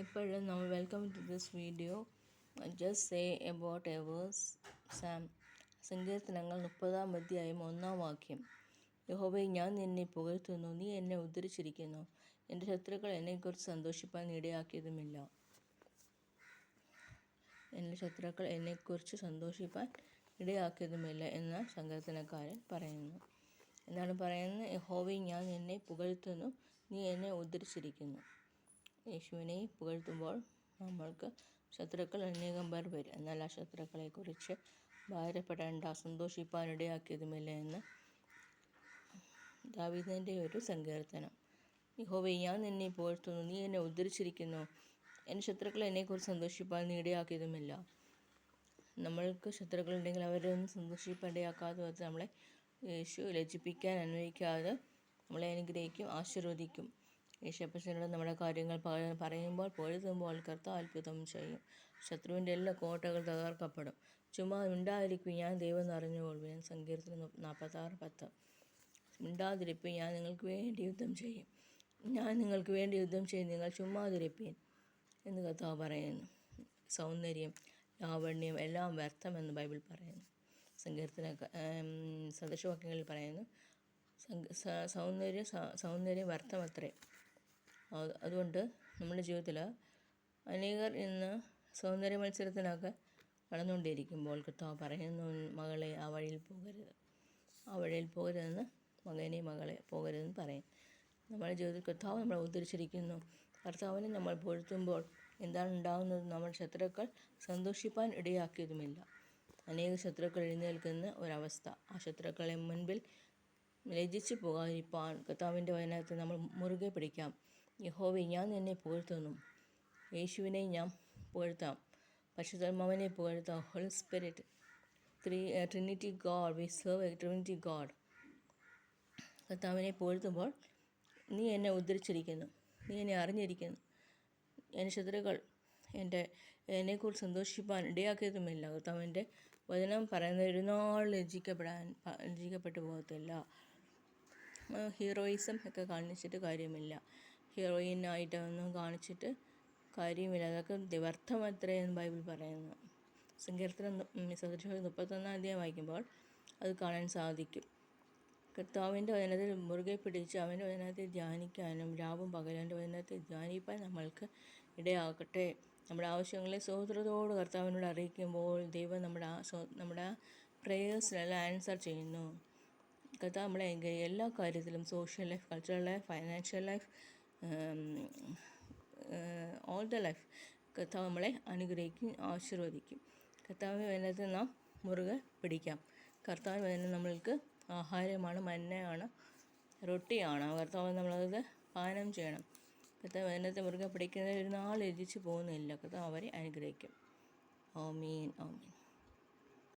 ഇപ്പോഴും നമ്മൾ welcome to this video. Just say about a verse. Psalm സങ്കീർത്തനങ്ങൾ 30-ാം അധ്യായം 1-ാം വാക്യം. യഹോവേ, ഞാൻ നിന്നെ പുകഴ്ത്തുന്നു, നീ എന്നെ ഉദ്ധരിച്ചിരിക്കുന്നു. എൻ്റെ ശത്രുക്കൾ എന്നെക്കുറിച്ച് സന്തോഷിപ്പാൻ ഇടയാക്കിയതുമില്ല. എന്ന് സങ്കീർത്തനക്കാരൻ പറയുന്നു. എന്താണ് പറയുന്നത്? യഹോവേ, ഞാൻ നിന്നെ പുകഴ്ത്തുന്നു, നീ എന്നെ ഉദ്ധരിച്ചിരിക്കുന്നു. യേശുവിനെ പുകഴ്ത്തുമ്പോൾ നമ്മൾക്ക് ശത്രുക്കൾ അനേകം പേർ വരും. എന്നാൽ ആ ശത്രുക്കളെക്കുറിച്ച് ഭാരപ്പെടേണ്ട, സന്തോഷിപ്പാനിടയാക്കിയതുമില്ല എന്ന് ദാവീദിൻ്റെ ഒരു സങ്കീർത്തനം. യഹോവേ, ഞാൻ നിന്നെ പുകഴ്ത്തുന്നു, നീ എന്നെ ഉദ്ധരിച്ചിരിക്കുന്നു. എൻ്റെ ശത്രുക്കൾ എന്നെക്കുറിച്ച് സന്തോഷിപ്പാൻ ഇടയാക്കിയതുമില്ല. നമ്മൾക്ക് ശത്രുക്കളുണ്ടെങ്കിൽ അവരെ ഒന്നും സന്തോഷിപ്പാൻ ഇടയാക്കാതെ വന്ന് നമ്മളെ യേശു ലജ്ജിപ്പിക്കാൻ അനുവദിക്കാതെ നമ്മളെ അനുഗ്രഹിക്കും, ആശീർവദിക്കും. യേശുപ്പച്ചനോട് നമ്മുടെ കാര്യങ്ങൾ പറയുമ്പോൾ പൊഴുതുമ്പോൾ കർത്താവ് അത്ഭുതം ചെയ്യും. ശത്രുവിൻ്റെ എല്ലാ കോട്ടകൾ തകർക്കപ്പെടും. ചുമ്മാ മിണ്ടാതിരിക്കും, ഞാൻ ദൈവം എന്ന് അറിഞ്ഞുകൊള്ളുവിൻ. സങ്കീർത്തനം 46:10. മിണ്ടാതിരിപ്പിൻ, ഞാൻ നിങ്ങൾക്ക് വേണ്ടി യുദ്ധം ചെയ്യും. നിങ്ങൾ ചുമ്മാതിരിപ്പീൻ എന്ന് കർത്താവ് പറയുന്നു. സൗന്ദര്യം, ലാവണ്യം എല്ലാം വ്യർത്ഥമെന്ന് ബൈബിൾ പറയുന്നു. സദൃശവാക്യങ്ങളിൽ പറയുന്നു, സൗന്ദര്യം വ്യർത്ഥമത്രേ. അതുകൊണ്ട് നമ്മുടെ ജീവിതത്തിൽ അനേകർ ഇന്ന് സൗന്ദര്യ മത്സരത്തിനൊക്കെ നടന്നുകൊണ്ടിരിക്കുമ്പോൾ കർത്താവ് പറയുന്നു, മകളെ ആ വഴിയിൽ പോകരുതെന്ന്, മകനെ മകളെ പോകരുതെന്ന് പറയും. നമ്മുടെ ജീവിതത്തിൽ കർത്താവ് നമ്മളെ ഉദ്ധരിച്ചിരിക്കുന്നു. കർത്താവിനെ നമ്മൾ പുകഴ്ത്തുമ്പോൾ എന്താണ് ഉണ്ടാകുന്നത്? നമ്മുടെ ശത്രുക്കൾ സന്തോഷിപ്പാൻ ഇടയാക്കിയതുമില്ല. അനേക ശത്രുക്കൾ എഴുന്നേൽക്കുന്ന ഒരവസ്ഥ. ആ ശത്രുക്കളെ മുൻപിൽ ലജ്ജിച്ച് പോകാതിരിപ്പാൻ കർത്താവിൻ്റെ വചനത്തെ നമ്മൾ മുറുകെ പിടിക്കാം. യഹോവേ, ഞാൻ നിന്നെ പുകഴ്ത്തുന്നു. യേശുവിനെ ഞാൻ പുകഴ്ത്താം, പരിശുദ്ധാത്മാവിനെ പുകഴ്ത്താം. Holy spirit, trinity God, we serve a trinity God. കർത്താവിനെ പുകഴ്ത്തുമ്പോൾ നീ എന്നെ ഉദ്ധരിച്ചിരിക്കുന്നു, നീ എന്നെ അറിഞ്ഞിരിക്കുന്നു. എൻ്റെ ശത്രുക്കൾ എന്നെക്കുറിച്ച് സന്തോഷിപ്പാൻ ഇടയാക്കിയതുമില്ല. കർത്താവിൻ്റെ വചനം പറയുന്ന ഒരു നാൾ ലജ്ജിക്കപ്പെട്ടു പോകത്തില്ല. ഹീറോയിസം ഒക്കെ കാണിച്ചിട്ട് കാര്യമില്ല. ഹീറോയിനായിട്ടൊന്നും കാണിച്ചിട്ട് കാര്യമില്ല. അതൊക്കെ വ്യർത്ഥമത്രയെന്ന് ബൈബിൾ പറയുന്നു. സങ്കീർത്തനം 31-ാം അധ്യായം വായിക്കുമ്പോൾ അത് കാണാൻ സാധിക്കും. കർത്താവിൻ്റെ വചനത്തിൽ മുറുകെ പിടിച്ച് അവൻ്റെ വചനത്തെ ധ്യാനിക്കാനും രാവും പകലും അവൻ്റെ വചനത്തെ ധ്യാനിപ്പാൻ നമ്മൾക്ക് ഇടയാക്കട്ടെ. നമ്മുടെ ആവശ്യങ്ങളെ സ്തോത്രത്തോട് കർത്താവിനോട് അറിയിക്കുമ്പോൾ ദൈവം നമ്മുടെ പ്രേയേഴ്സിനെല്ലാം ആൻസർ ചെയ്യുന്നു. കർത്താവ് നമ്മളെ എല്ലാ കാര്യത്തിലും, social life, cultural life, financial life, all the life കർത്താവ് നമ്മളെ അനുഗ്രഹിക്കും, ആശീർവദിക്കും. കർത്താവിൻ്റെ വചനത്തെ നാം മുറുകെ പിടിക്കാം. കർത്താവിൻ്റെ വചനം നമ്മൾക്ക് ആഹാരമാണ്, മന്നയാണ്, റൊട്ടിയാണ്. കർത്താവ് നമ്മളത് പാനം ചെയ്യണം. കർത്താവ് വചനത്തെ മുറുകെ പിടിക്കുന്നതിൽ ഒരു നാൾ ലജ്ജിച്ച് പോകുന്നില്ല. കർത്താവ് അവരെ അനുഗ്രഹിക്കും. ആമീൻ, ആമീൻ.